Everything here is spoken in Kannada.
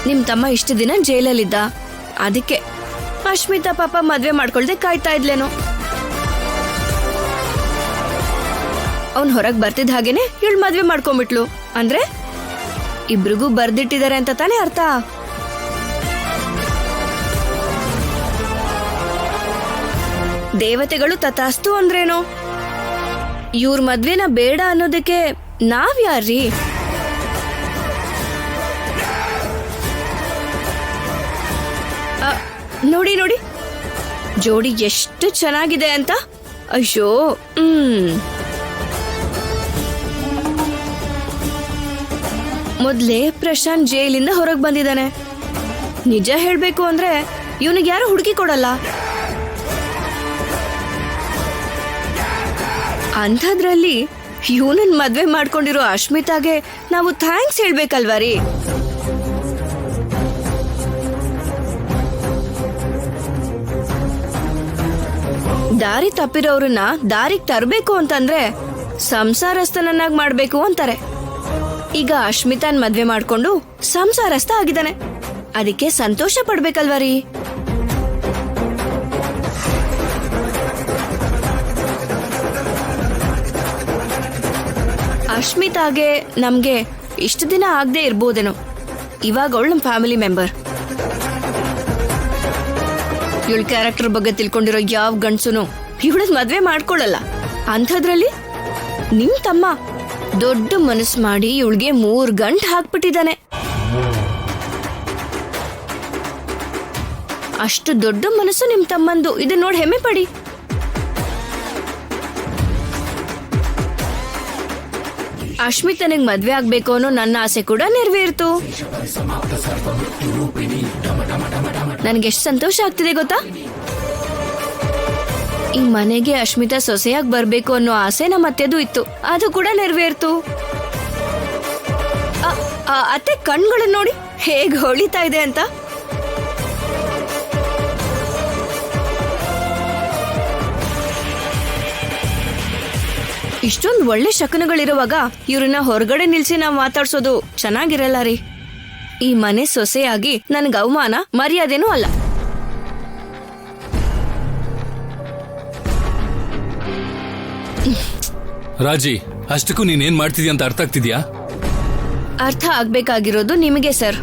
ನಿಮ್ ತಮ್ಮ ಇಷ್ಟು ದಿನ ಜೈಲಲ್ಲಿದ್ದ, ಅದಕ್ಕೆ ಅಶ್ಮಿತಾ ಪಾಪ ಮದ್ವೆ ಮಾಡ್ಕೊಳ್ದೆ ಕಾಯ್ತಾ ಇದ್ಲೇನೋ. ಅವ್ನ್ ಹೊರಗ್ ಬರ್ತಿದ್ ಹಾಗೇನೆ ಇವಳು ಮದ್ವೆ ಮಾಡ್ಕೊಂಡ್ಬಿಟ್ಲು ಅಂದ್ರೆ ಇಬ್ರಿಗೂ ಬರ್ದಿಟ್ಟಿದ್ದಾರೆ ಅಂತ ತಾನೇ ಅರ್ಥ. ದೇವತೆಗಳು ತಥಾಸ್ತು ಅಂದ್ರೇನು? ಇವ್ರ ಮದ್ವೆನ ಬೇಡ ಅನ್ನೋದಕ್ಕೆ ನಾವ್ ಯಾರ್ರೀ? ನೋಡಿ ನೋಡಿ ಜೋಡಿ ಎಷ್ಟು ಚೆನ್ನಾಗಿದೆ ಅಂತ. ಅಯ್ಯೋ ಮೊದ್ಲೇ ಪ್ರಶಾಂತ್ ಜೈಲಿಂದ ಹೊರಗ್ ಬಂದಿದ್ದಾನೆ. ನಿಜ ಹೇಳ್ಬೇಕು ಅಂದ್ರೆ ಇವನಿಗೆ ಯಾರು ಹುಡುಕಿ ಕೊಡಲ್ಲ. ಅಂಥದ್ರಲ್ಲಿ ಇವನನ್ ಮದ್ವೆ ಮಾಡ್ಕೊಂಡಿರೋ ಅಶ್ಮಿತಾಗೆ ನಾವು ಥ್ಯಾಂಕ್ಸ್ ಹೇಳ್ಬೇಕಲ್ವಾ ರೀ? ದಾರಿ ತಪ್ಪಿರೋರನ್ನ ದಾರಿಗ್ ತರ್ಬೇಕು ಅಂತಂದ್ರೆ ಸಂಸಾರಸ್ಥನನ್ನಾಗ್ ಮಾಡ್ಬೇಕು ಅಂತಾರೆ. ಈಗ ಅಶ್ಮಿತಾನ್ ಮದ್ವೆ ಮಾಡ್ಕೊಂಡು ಸಂಸಾರಸ್ಥ ಆಗಿದ್ದಾನೆ, ಅದಕ್ಕೆ ಸಂತೋಷ ಪಡ್ಬೇಕಲ್ವಾ ರೀ? ಅಶ್ಮಿತಾಗೆ ನಮ್ಗೆ ಇಷ್ಟು ದಿನ ಆಗದೆ ಇರ್ಬೋದೇನೋ, ಇವಾಗ ಅವಳು ನಮ್ ಫ್ಯಾಮಿಲಿ ಮೆಂಬರ್. ಇವಳ ಕ್ಯಾರೆಕ್ಟರ್ ಬಗ್ಗೆ ತಿಳ್ಕೊಂಡಿರೋ ಯಾವ ಗಂಡ್ಸುನು ಇವಳದ್ ಮದ್ವೆ ಮಾಡ್ಕೊಳ್ಳಲ್ಲ. ಅಂಥದ್ರಲ್ಲಿ ನಿಮ್ ತಮ್ಮ ದೊಡ್ಡ ಮನಸ್ಸು ಮಾಡಿ ಇವಳಿಗೆ 3 ಗಂಟೆ ಹಾಕ್ಬಿಟ್ಟಿದ್ದಾನೆ. ಅಷ್ಟು ದೊಡ್ಡ ಮನಸ್ಸು ನಿಮ್ ತಮ್ಮಂದು, ಇದನ್ನ ನೋಡಿ ಹೆಮ್ಮೆ ಪಡಿ. ಅಶ್ಮಿತನಿಗೆ ಮದ್ವೆ ಆಗ್ಬೇಕು ಅನ್ನೋ ನನ್ನ ಆಸೆ ಕೂಡ ನೆರವೇರ್ತು. ನನ್ಗೆಷ್ಟು ಸಂತೋಷ ಆಗ್ತಿದೆ ಗೊತ್ತಾ? ಈ ಮನೆಗೆ ಅಶ್ಮಿತಾ ಸೊಸೆಯಾಗಿ ಬರ್ಬೇಕು ಅನ್ನೋ ಆಸೆ ನಮ್ಮ ಅತ್ತೆದು ಇತ್ತು, ಅದು ಕೂಡ ನೆರವೇರ್ತು. ಅತ್ತೆ ಕಣ್ಗಳನ್ನ ನೋಡಿ ಹೇಗ್ ಹೊಳಿತಾ ಇದೆ ಅಂತ. ಇಷ್ಟೊಂದು ಒಳ್ಳೆ ಶಕನಗಳಿರುವಾಗ ಇವ್ರನ್ನ ಹೊರಗಡೆ ನಿಲ್ಸಿ ನಾವ್ ಮಾತಾಡ್ಸೋದು ಚೆನ್ನಾಗಿರಲ್ಲ ರೀ. ಈ ಮನೆ ಸೊಸೆಯಾಗಿ ನನ್ಗೆ ಅವಮಾನ ಮರ್ಯಾದೆನೂ ಅಲ್ಲ. ರಾಜಿ, ಅಷ್ಟಕ್ಕೂ ನೀನೇನ್ ಮಾಡ್ತಿದ್ಯಾ ಅಂತ ಅರ್ಥ ಆಗ್ತಿದ್ಯಾ? ಅರ್ಥ ಆಗ್ಬೇಕಾಗಿರೋದು ನಿಮಗೆ ಸರ್.